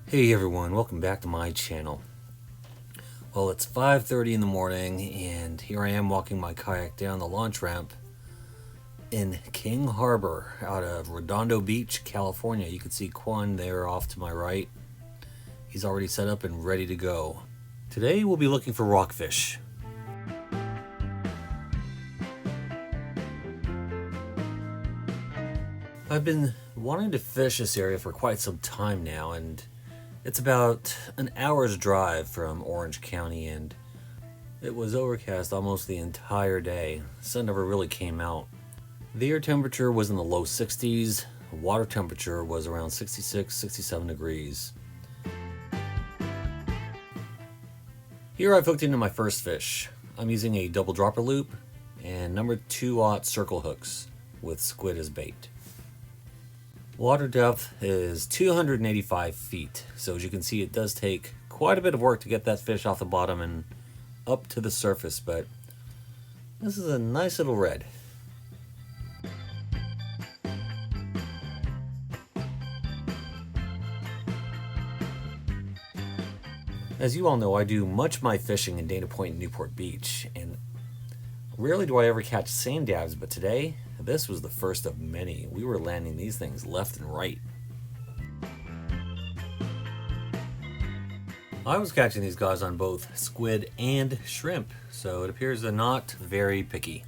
Hey everyone, welcome back to my channel. Well, it's 5:30 in the morning and here I am walking my kayak down the launch ramp in King Harbor out of Redondo Beach, California. You can see Quan there off to my right. He's already set up and ready to go. Today we'll be looking for rockfish. I've been wanting to fish this area for quite some time now, and it's about an hour's drive from Orange County, and it was overcast almost the entire day. The sun never really came out. The air temperature was in the low 60s. The water temperature was around 66, 67 degrees. Here I've hooked into my first fish. I'm using a double dropper loop and number 2/0 circle hooks with squid as bait. Water depth is 285 feet, so as you can see it does take quite a bit of work to get that fish off the bottom and up to the surface, but this is a nice little red. As you all know, I do much of my fishing in Dana Point and Newport Beach, and rarely do I ever catch sand dabs, but today, this was the first of many. We were landing these things left and right. I was catching these guys on both squid and shrimp, so it appears they're not very picky.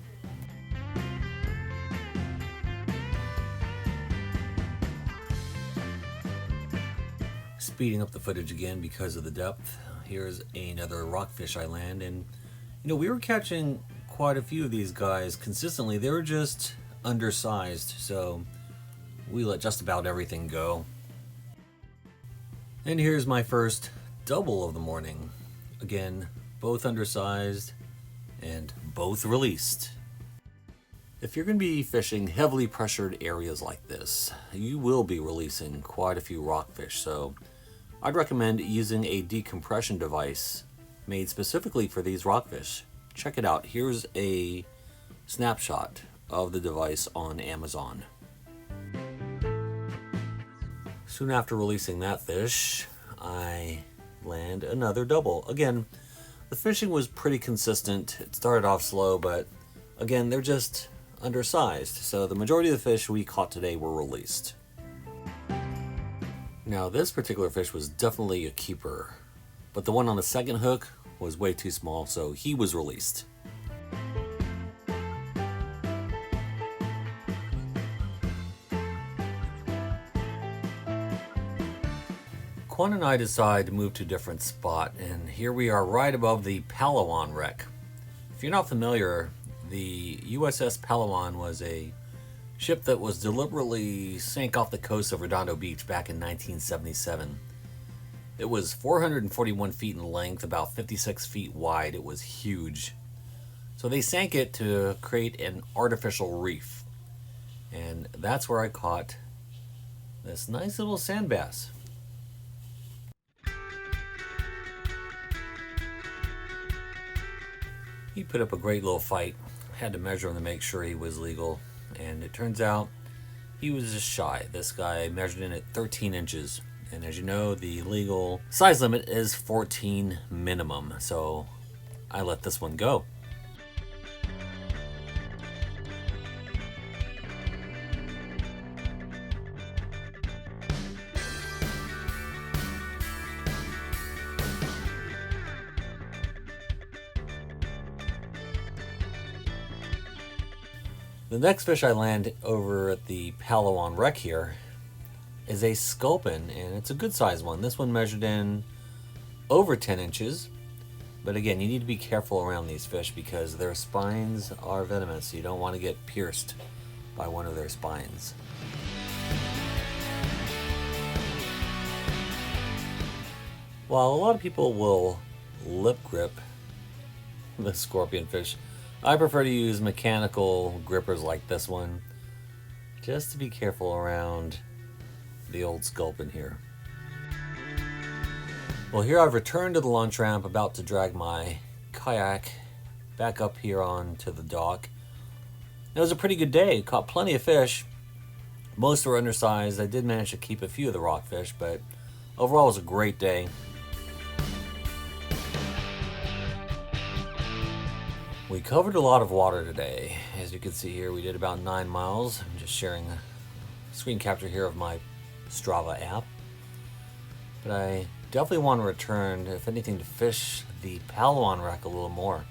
Speeding up the footage again because of the depth. Here's another rockfish I land, and we were catching quite a few of these guys consistently. They were just undersized, so we let just about everything go. And here's my first double of the morning. Again, both undersized and both released. If you're going to be fishing heavily pressured areas like this, you will be releasing quite a few rockfish, so I'd recommend using a decompression device made specifically for these rockfish. Check it out. Here's a snapshot of the device on Amazon. Soon after releasing that fish, I land another double. Again, the fishing was pretty consistent. It started off slow, but again, they're just undersized. So the majority of the fish we caught today were released. Now, this particular fish was definitely a keeper, but the one on the second hook was way too small, so he was released. Quan and I decide to move to a different spot, and here we are right above the Palawan wreck. If you're not familiar, the USS Palawan was a ship that was deliberately sank off the coast of Redondo Beach back in 1977. It was 441 feet in length, about 56 feet wide. It was huge. So they sank it to create an artificial reef. And that's where I caught this nice little sand bass. He put up a great little fight. Had to measure him to make sure he was legal. And it turns out he was just shy. This guy measured in at 13 inches. And as you know, the legal size limit is 14 minimum. So I let this one go. The next fish I land over at the Palawan wreck here is a sculpin, and it's a good sized one. This one measured in over 10 inches. But again, you need to be careful around these fish because their spines are venomous. So you don't want to get pierced by one of their spines. While a lot of people will lip grip the scorpion fish, I prefer to use mechanical grippers like this one, just to be careful around the old sculpin here. Well, here I've returned to the launch ramp, about to drag my kayak back up here onto the dock. It was a pretty good day. Caught plenty of fish. Most were undersized. I did manage to keep a few of the rockfish, but Overall, it was a great day. We covered a lot of water today. As you can see here, we did about 9 miles. I'm just sharing a screen capture here of my Strava app. But I definitely want to return, if anything, to fish the Palawan wreck a little more.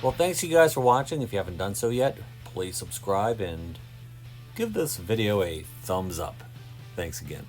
Well, thanks you guys for watching. If you haven't done so yet, please subscribe and give this video a thumbs up. Thanks again.